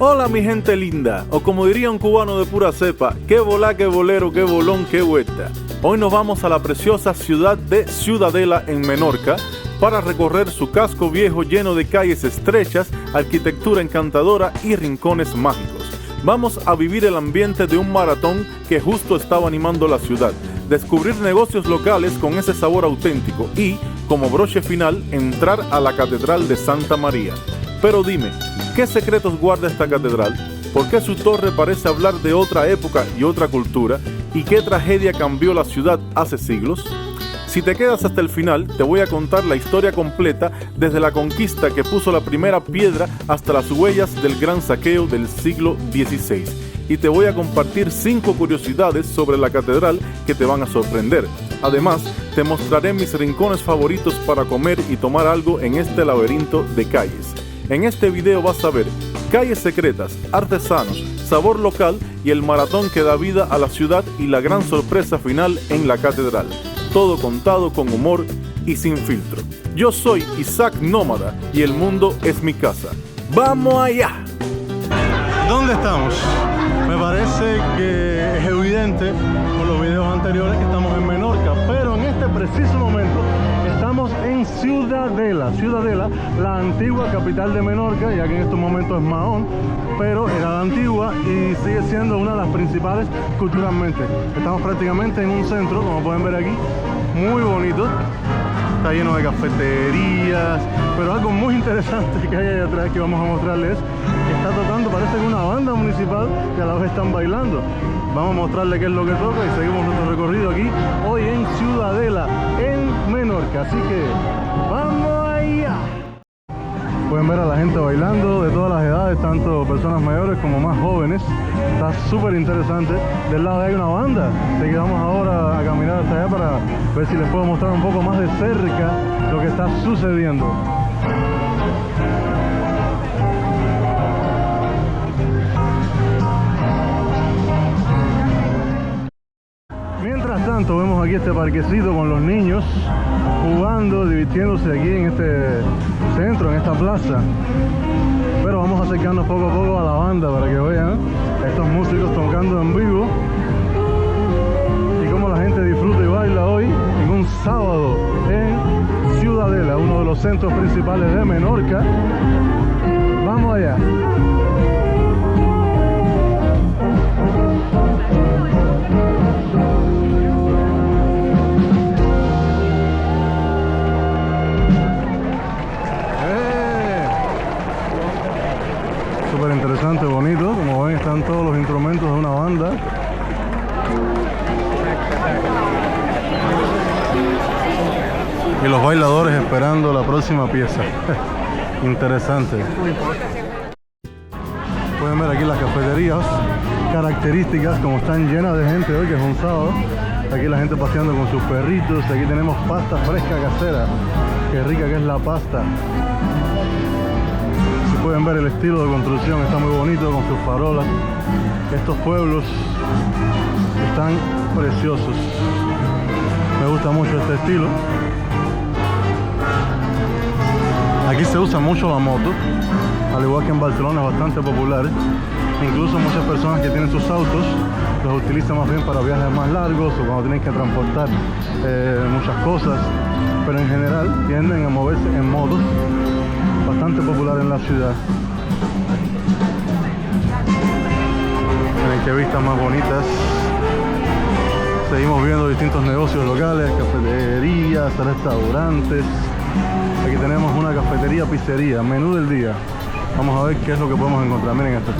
Hola mi gente linda, o como diría un cubano de pura cepa, qué volá, qué bolero, qué bolón, qué vuelta. Hoy nos vamos a la preciosa ciudad de Ciudadela en Menorca para recorrer su casco viejo lleno de calles estrechas, arquitectura encantadora y rincones mágicos. Vamos a vivir el ambiente de un maratón que justo estaba animando la ciudad, descubrir negocios locales con ese sabor auténtico y, como broche final, entrar a la Catedral de Santa María. Pero dime, ¿qué secretos guarda esta catedral? ¿Por qué su torre parece hablar de otra época y otra cultura? ¿Y qué tragedia cambió la ciudad hace siglos? Si te quedas hasta el final, te voy a contar la historia completa desde la conquista que puso la primera piedra hasta las huellas del gran saqueo del siglo XVI. Y te voy a compartir 5 curiosidades sobre la catedral que te van a sorprender. Además, te mostraré mis rincones favoritos para comer y tomar algo en este laberinto de calles. En este video vas a ver calles secretas, artesanos, sabor local y el maratón que da vida a la ciudad y la gran sorpresa final en la catedral. Todo contado con humor y sin filtro. Yo soy Isaac Nómada y el mundo es mi casa. ¡Vamos allá! ¿Dónde estamos? Me parece que es evidente por los videos anteriores que estamos en Menorca, pero en este preciso momento estamos en Ciudadela, la antigua capital de Menorca, ya que en estos momentos es Mahón, pero era la antigua y sigue siendo una de las principales culturalmente. Estamos prácticamente en un centro, como pueden ver aquí, muy bonito. Está lleno de cafeterías, pero algo muy interesante que hay ahí atrás que vamos a mostrarles, que está tocando, parece que una banda municipal y a la vez están bailando. Vamos a mostrarles qué es lo que toca y seguimos nuestro recorrido aquí, hoy en Ciudadela, en Menorca. Así que, ¡vamos allá! Pueden ver a la gente bailando de todas las edades, tanto personas mayores como más jóvenes. Está súper interesante. Del lado hay una banda, así que vamos ahora a caminar hasta allá para ver si les puedo mostrar un poco más de cerca lo que está sucediendo. Mientras tanto vemos aquí este parquecito con los niños jugando, divirtiéndose aquí en este centro, en esta plaza. Pero vamos a acercarnos poco a poco a la banda para que vean estos músicos tocando en vivo y cómo la gente disfruta y baila hoy en un sábado en Ciudadela, uno de los centros principales de Menorca. Vamos allá. Súper interesante, bonito. Como ven, están todos los instrumentos de una banda. Y los bailadores esperando la próxima pieza. Interesante. Pueden ver aquí las cafeterías características, como están llenas de gente hoy, que es un sábado. Aquí la gente paseando con sus perritos. Aquí tenemos pasta fresca casera. Qué rica que es la pasta. Pueden ver el estilo de construcción, está muy bonito con sus farolas. Estos pueblos están preciosos. Me gusta mucho este estilo. Aquí se usa mucho la moto, al igual que en Barcelona, es bastante popular. Incluso muchas personas que tienen sus autos los utilizan más bien para viajes más largos o cuando tienen que transportar muchas cosas, pero en general tienden a moverse en motos, bastante popular en la ciudad. Miren qué vistas más bonitas. Seguimos viendo distintos negocios locales, cafeterías, restaurantes. Aquí tenemos una cafetería, pizzería, menú del día. Vamos a ver qué es lo que podemos encontrar. Miren esto.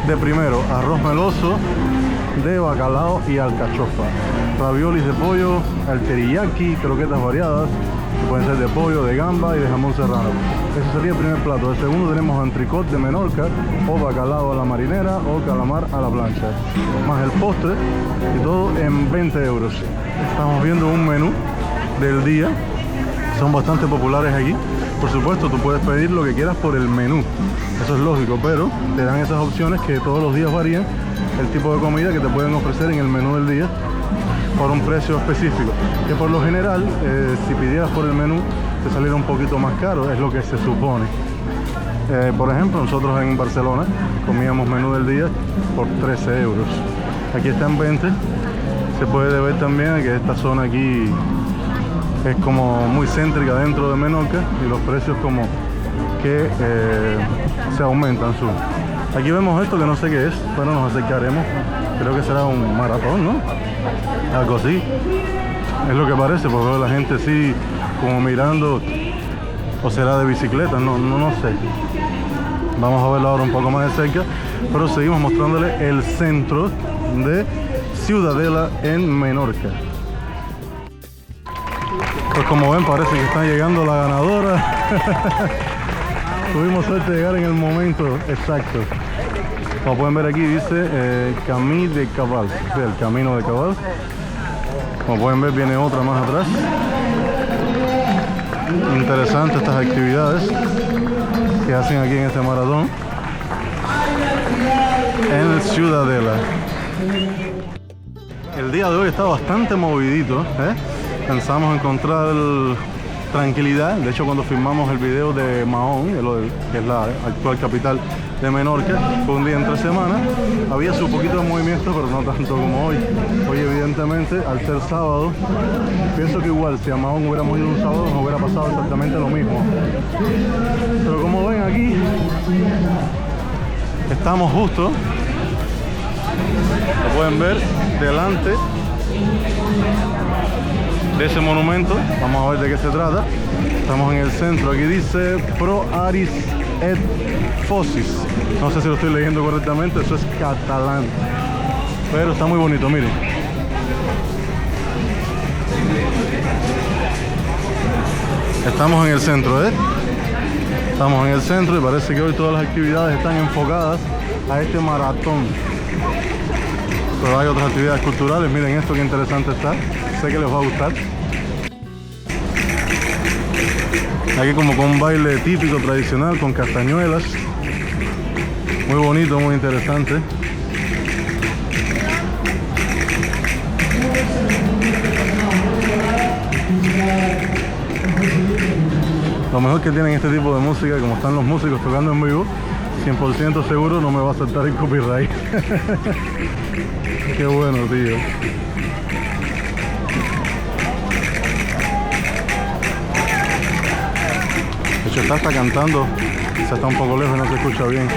De primero, arroz meloso de bacalao y alcachofa, raviolis de pollo, al teriyaki, croquetas variadas, que pueden ser de pollo, de gamba y de jamón serrano. Ese sería el primer plato. El segundo tenemos antricot de Menorca, o bacalao a la marinera, o calamar a la plancha, más el postre, y todo en 20 euros. Estamos viendo un menú del día. Son bastante populares aquí. Por supuesto, tú puedes pedir lo que quieras por el menú, eso es lógico, pero te dan esas opciones que todos los días varían el tipo de comida que te pueden ofrecer en el menú del día por un precio específico, que por lo general, si pidieras por el menú, te saliera un poquito más caro, es lo que se supone. Por ejemplo, nosotros en Barcelona comíamos menú del día por 13 euros. Aquí está en 20. Se puede ver también que esta zona aquí es como muy céntrica dentro de Menorca y los precios como que se aumentan. Aquí vemos esto que no sé qué es, pero nos acercaremos. Creo que será un maratón, ¿no? Algo así. Es lo que parece, porque veo la gente así como mirando, o será de bicicleta, no sé. Vamos a verlo ahora un poco más de cerca, pero seguimos mostrándole el centro de Ciudadela en Menorca. Pues como ven, parece que está llegando la ganadora. Tuvimos suerte de llegar en el momento exacto. Como pueden ver aquí dice Camí de Cabal, o sea, el camino de Cabal. Como pueden ver viene otra más atrás. Interesante estas actividades que hacen aquí en este maratón en Ciudadela. El día de hoy está bastante movidito, Pensamos encontrar tranquilidad. De hecho, cuando filmamos el video de Mahón, que es la actual capital de Menorca, fue un día entre semana. Había su poquito de movimiento, pero no tanto como hoy. Hoy, evidentemente, al ser sábado, pienso que igual si a Mahón hubiéramos ido un sábado nos hubiera pasado exactamente lo mismo. Pero como ven aquí, estamos justo, lo pueden ver, delante de ese monumento. Vamos a ver de qué se trata. Estamos en el centro. Aquí dice Pro Aris et Fossis. No sé si lo estoy leyendo correctamente, eso es catalán, pero está muy bonito, miren. Estamos en el centro, Estamos en el centro y parece que hoy todas las actividades están enfocadas a este maratón. Pero hay otras actividades culturales. Miren esto, que interesante está. Sé que les va a gustar. Aquí como con un baile típico, tradicional, con castañuelas. Muy bonito, muy interesante. Lo mejor que tienen este tipo de música, como están los músicos tocando en vivo, 100% seguro no me va a saltar el copyright. Qué bueno, tío. De hecho, está cantando, se está un poco lejos y no se escucha bien.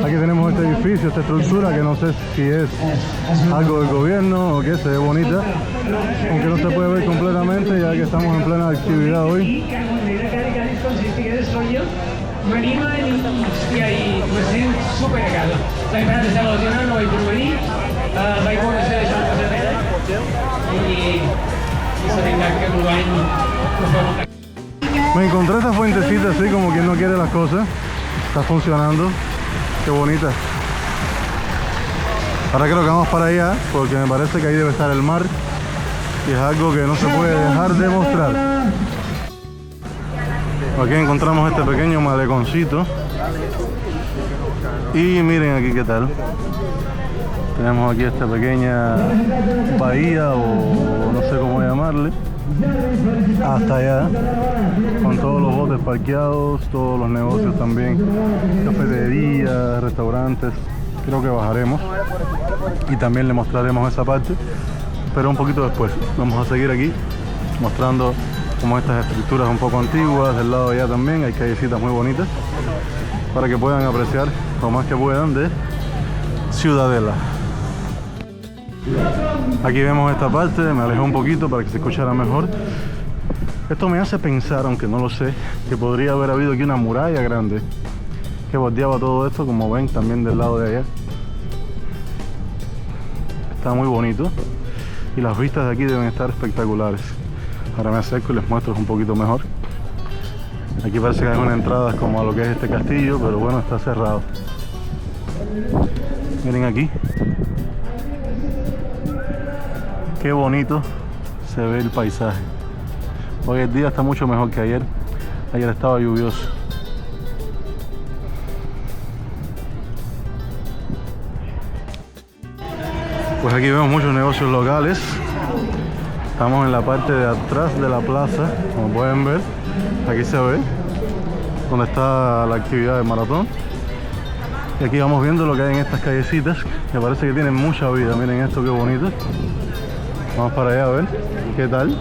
Aquí tenemos este edificio, esta estructura que no sé si es algo del gobierno o qué, se ve bonita, aunque no se puede ver completamente ya que estamos en plena actividad hoy. Me encontré esta fuentecita así como quien no quiere las cosas. Está funcionando. Qué bonita. Ahora creo que vamos para allá porque me parece que ahí debe estar el mar y es algo que no se puede dejar de mostrar. Aquí encontramos este pequeño maleconcito y miren aquí qué tal. Tenemos aquí esta pequeña bahía o no sé cómo llamarle, hasta allá, con todos los botes parqueados, todos los negocios también, cafeterías, restaurantes. Creo que bajaremos y también le mostraremos esa parte, pero un poquito después. Vamos a seguir aquí mostrando como estas estructuras un poco antiguas. Del lado de allá también hay callecitas muy bonitas para que puedan apreciar lo más que puedan de Ciudadela. Aquí vemos esta parte, me alejé un poquito para que se escuchara mejor. Esto me hace pensar, aunque no lo sé, que podría haber habido aquí una muralla grande que bordeaba todo esto, como ven también del lado de allá. Está muy bonito y las vistas de aquí deben estar espectaculares. Ahora me acerco y les muestro un poquito mejor. Aquí parece que hay una entrada como a lo que es este castillo, pero bueno, está cerrado. Miren aquí. Qué bonito se ve el paisaje. Hoy el día está mucho mejor que ayer. Ayer estaba lluvioso. Pues aquí vemos muchos negocios locales. Estamos en la parte de atrás de la plaza, como pueden ver. Aquí se ve donde está la actividad del maratón. Y aquí vamos viendo lo que hay en estas callecitas, que parece que tienen mucha vida. Miren esto, qué bonito. Vamos para allá a ver qué tal.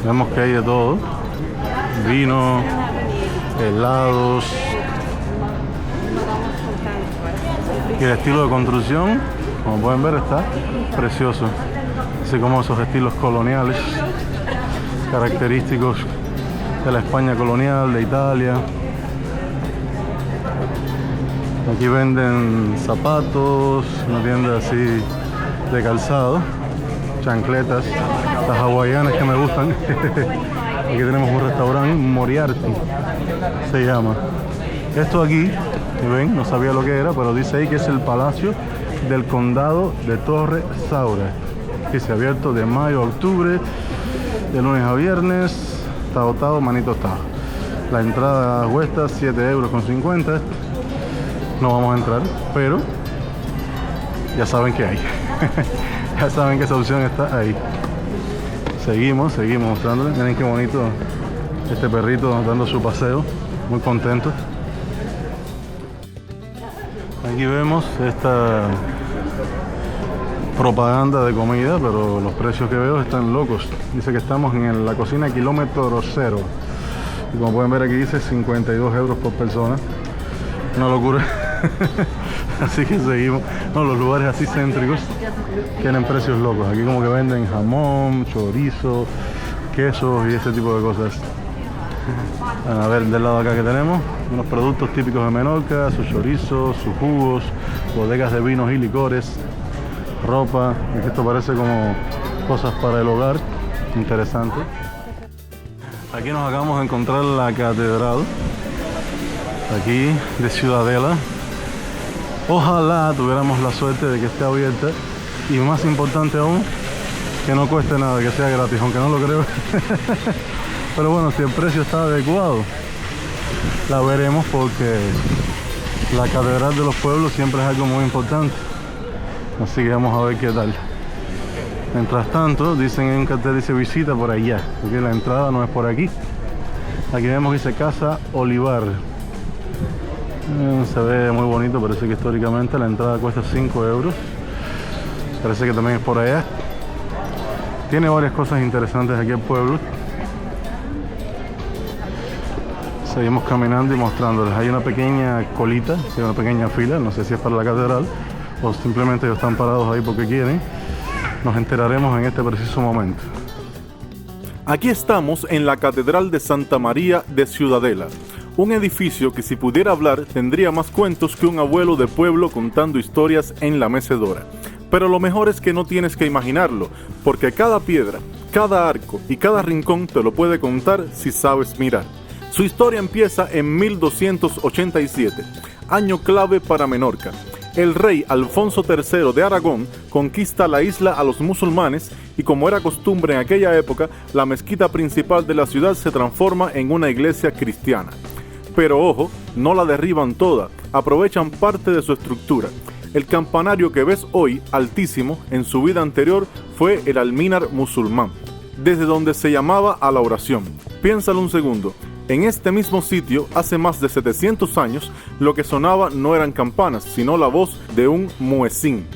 Vemos que hay de todo. Vino, helados. Y el estilo de construcción, como pueden ver, está precioso. Así como esos estilos coloniales, característicos de la España colonial, de Italia. Aquí venden zapatos, una tienda así de calzado, chancletas, las hawaianas que me gustan. Aquí tenemos un restaurante, Moriarty se llama. Esto aquí, ven, no sabía lo que era, pero dice ahí que es el Palacio del Condado de Torre Saura. Dice abierto de mayo a octubre, de lunes a viernes, está agotado, manito está. La entrada cuesta 7,50 €. No vamos a entrar, pero ya saben que hay. Ya saben que esa opción está ahí. Seguimos mostrándoles. Miren qué bonito este perrito dando su paseo, muy contento. Aquí vemos esta propaganda de comida, pero los precios que veo están locos. Dice que estamos en la cocina kilómetro cero. Y como pueden ver aquí dice 52 € por persona. Una locura. Así que seguimos. No, los lugares así céntricos tienen precios locos. Aquí como que venden jamón, chorizo, quesos y ese tipo de cosas. A ver, del lado acá que tenemos unos productos típicos de Menorca, sus chorizos, sus jugos, bodegas de vinos y licores, ropa. Esto parece como cosas para el hogar. Interesante. Aquí nos acabamos de encontrar la catedral aquí de Ciudadela. Ojalá tuviéramos la suerte de que esté abierta y más importante aún, que no cueste nada, que sea gratis, aunque no lo creo. Pero bueno, si el precio está adecuado, la veremos, porque la catedral de los pueblos siempre es algo muy importante. Así que vamos a ver qué tal. Mientras tanto, dicen en un cartel, dice visita por allá, porque la entrada no es por aquí. Aquí vemos que dice Casa Olivar. Se ve muy bonito, parece que históricamente la entrada cuesta 5 €. Parece que también es por allá. Tiene varias cosas interesantes aquí el pueblo. Seguimos caminando y mostrándoles. Hay una pequeña colita, una pequeña fila, no sé si es para la catedral o simplemente ellos están parados ahí porque quieren. Nos enteraremos en este preciso momento. Aquí estamos en la Catedral de Santa María de Ciudadela. Un edificio que, si pudiera hablar, tendría más cuentos que un abuelo de pueblo contando historias en la mecedora. Pero lo mejor es que no tienes que imaginarlo, porque cada piedra, cada arco y cada rincón te lo puede contar si sabes mirar. Su historia empieza en 1287, año clave para Menorca. El rey Alfonso III de Aragón conquista la isla a los musulmanes y, como era costumbre en aquella época, la mezquita principal de la ciudad se transforma en una iglesia cristiana. Pero ojo, no la derriban toda, aprovechan parte de su estructura. El campanario que ves hoy, altísimo, en su vida anterior fue el alminar musulmán, desde donde se llamaba a la oración. Piénsalo un segundo. En este mismo sitio, hace más de 700 años, lo que sonaba no eran campanas, sino la voz de un muezín.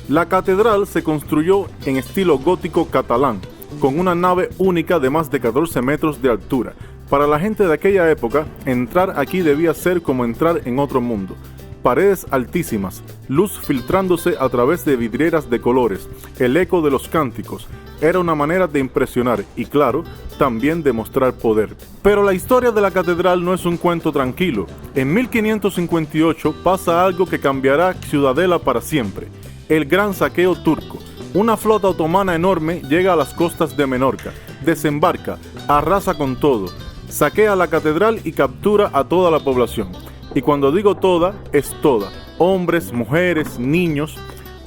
La catedral se construyó en estilo gótico catalán, con una nave única de más de 14 metros de altura. Para la gente de aquella época, entrar aquí debía ser como entrar en otro mundo. Paredes altísimas, luz filtrándose a través de vidrieras de colores, el eco de los cánticos. Era una manera de impresionar y, claro, también de mostrar poder. Pero la historia de la catedral no es un cuento tranquilo. En 1558 pasa algo que cambiará Ciudadela para siempre: el gran saqueo turco. Una flota otomana enorme llega a las costas de Menorca, desembarca, arrasa con todo, saquea la catedral y captura a toda la población. Y cuando digo toda, es toda. Hombres, mujeres, niños,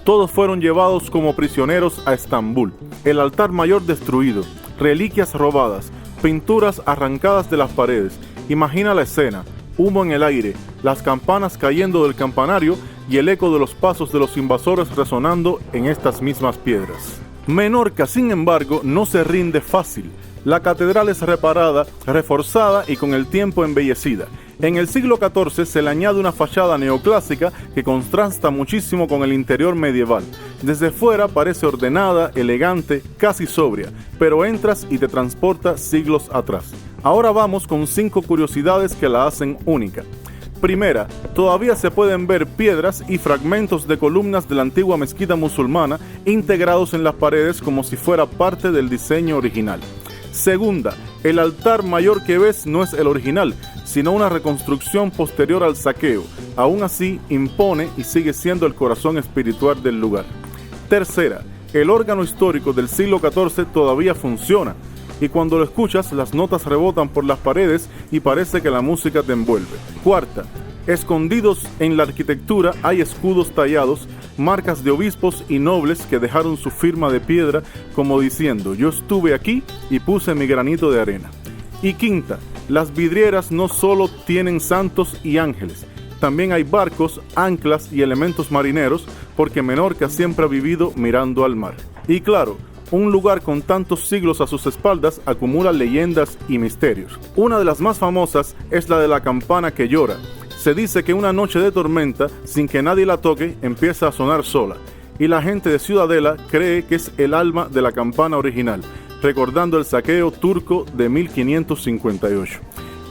todos fueron llevados como prisioneros a Estambul. El altar mayor destruido, reliquias robadas, pinturas arrancadas de las paredes. Imagina la escena: humo en el aire, las campanas cayendo del campanario y el eco de los pasos de los invasores resonando en estas mismas piedras. Menorca, sin embargo, no se rinde fácil. La catedral es reparada, reforzada y con el tiempo embellecida. En el siglo XIV se le añade una fachada neoclásica que contrasta muchísimo con el interior medieval. Desde fuera parece ordenada, elegante, casi sobria, pero entras y te transporta siglos atrás. Ahora vamos con 5 curiosidades que la hacen única. Primera, todavía se pueden ver piedras y fragmentos de columnas de la antigua mezquita musulmana integrados en las paredes como si fuera parte del diseño original. Segunda, el altar mayor que ves no es el original, sino una reconstrucción posterior al saqueo. Aún así, impone y sigue siendo el corazón espiritual del lugar. Tercera, el órgano histórico del siglo XIV todavía funciona, y cuando lo escuchas, las notas rebotan por las paredes y parece que la música te envuelve. Cuarta, escondidos en la arquitectura hay escudos tallados, marcas de obispos y nobles que dejaron su firma de piedra como diciendo: yo estuve aquí y puse mi granito de arena. Y quinta, las vidrieras no solo tienen santos y ángeles, también hay barcos, anclas y elementos marineros, porque Menorca siempre ha vivido mirando al mar. Y claro, un lugar con tantos siglos a sus espaldas acumula leyendas y misterios. Una de las más famosas es la de la campana que llora. Se dice que una noche de tormenta, sin que nadie la toque, empieza a sonar sola, y la gente de Ciudadela cree que es el alma de la campana original, recordando el saqueo turco de 1558.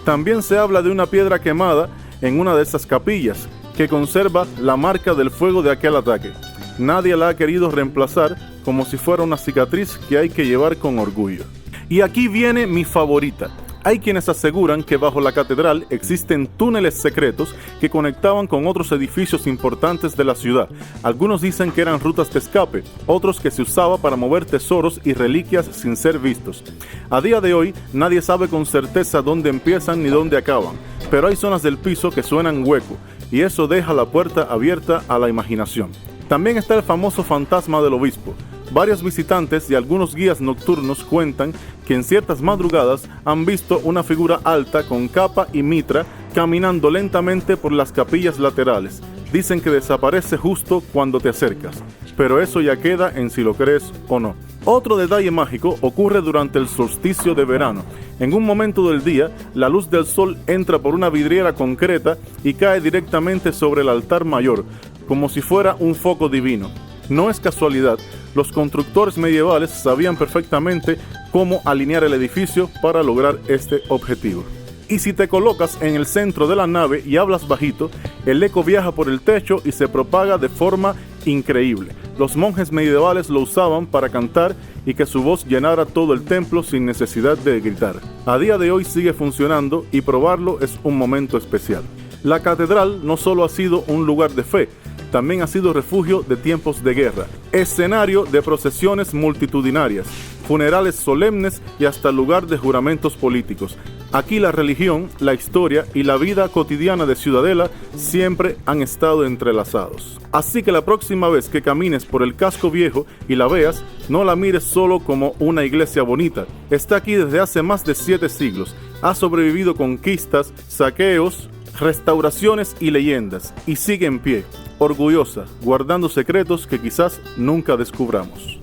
También se habla de una piedra quemada en una de esas capillas, que conserva la marca del fuego de aquel ataque. Nadie la ha querido reemplazar, como si fuera una cicatriz que hay que llevar con orgullo. Y aquí viene mi favorita. Hay quienes aseguran que bajo la catedral existen túneles secretos que conectaban con otros edificios importantes de la ciudad. Algunos dicen que eran rutas de escape, otros que se usaba para mover tesoros y reliquias sin ser vistos. A día de hoy, nadie sabe con certeza dónde empiezan ni dónde acaban, pero hay zonas del piso que suenan hueco, y eso deja la puerta abierta a la imaginación. También está el famoso fantasma del obispo. Varios visitantes y algunos guías nocturnos cuentan que en ciertas madrugadas han visto una figura alta con capa y mitra caminando lentamente por las capillas laterales. Dicen que desaparece justo cuando te acercas, pero eso ya queda en si lo crees o no. Otro detalle mágico ocurre durante el solsticio de verano. En un momento del día, la luz del sol entra por una vidriera concreta y cae directamente sobre el altar mayor, como si fuera un foco divino. No es casualidad, los constructores medievales sabían perfectamente cómo alinear el edificio para lograr este objetivo. Y si te colocas en el centro de la nave y hablas bajito, el eco viaja por el techo y se propaga de forma increíble. Los monjes medievales lo usaban para cantar y que su voz llenara todo el templo sin necesidad de gritar. A día de hoy sigue funcionando y probarlo es un momento especial. La catedral no solo ha sido un lugar de fe, también ha sido refugio de tiempos de guerra, escenario de procesiones multitudinarias, funerales solemnes y hasta lugar de juramentos políticos. Aquí la religión, la historia y la vida cotidiana de Ciudadela siempre han estado entrelazados. Así que la próxima vez que camines por el casco viejo y la veas, no la mires solo como una iglesia bonita. Está aquí desde hace más de 7 siglos. Ha sobrevivido conquistas, saqueos, restauraciones y leyendas, y sigue en pie, orgullosa, guardando secretos que quizás nunca descubramos.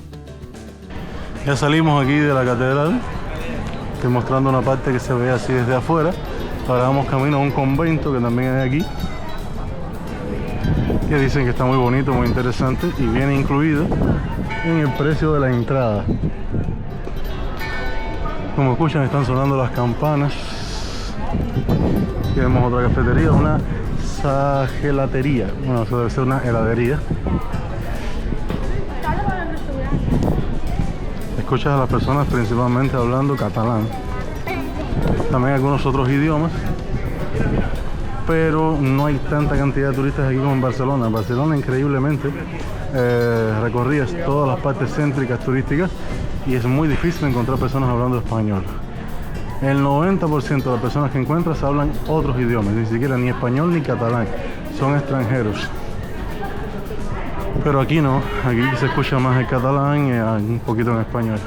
Ya salimos aquí de la catedral. Estoy mostrando una parte que se ve así desde afuera. Ahora vamos camino a un convento que también hay aquí, que dicen que está muy bonito, muy interesante, y viene incluido en el precio de la entrada. Como escuchan, están sonando las campanas. Aquí vemos otra cafetería, una gelatería. Bueno, eso debe ser una heladería. Escuchas a las personas principalmente hablando catalán. También algunos otros idiomas. Pero no hay tanta cantidad de turistas aquí como en Barcelona. En Barcelona, increíblemente, recorrías todas las partes céntricas turísticas y es muy difícil encontrar personas hablando español. El 90% de las personas que encuentras hablan otros idiomas, ni siquiera ni español ni catalán, son extranjeros. Pero aquí no, aquí se escucha más el catalán y un poquito en español.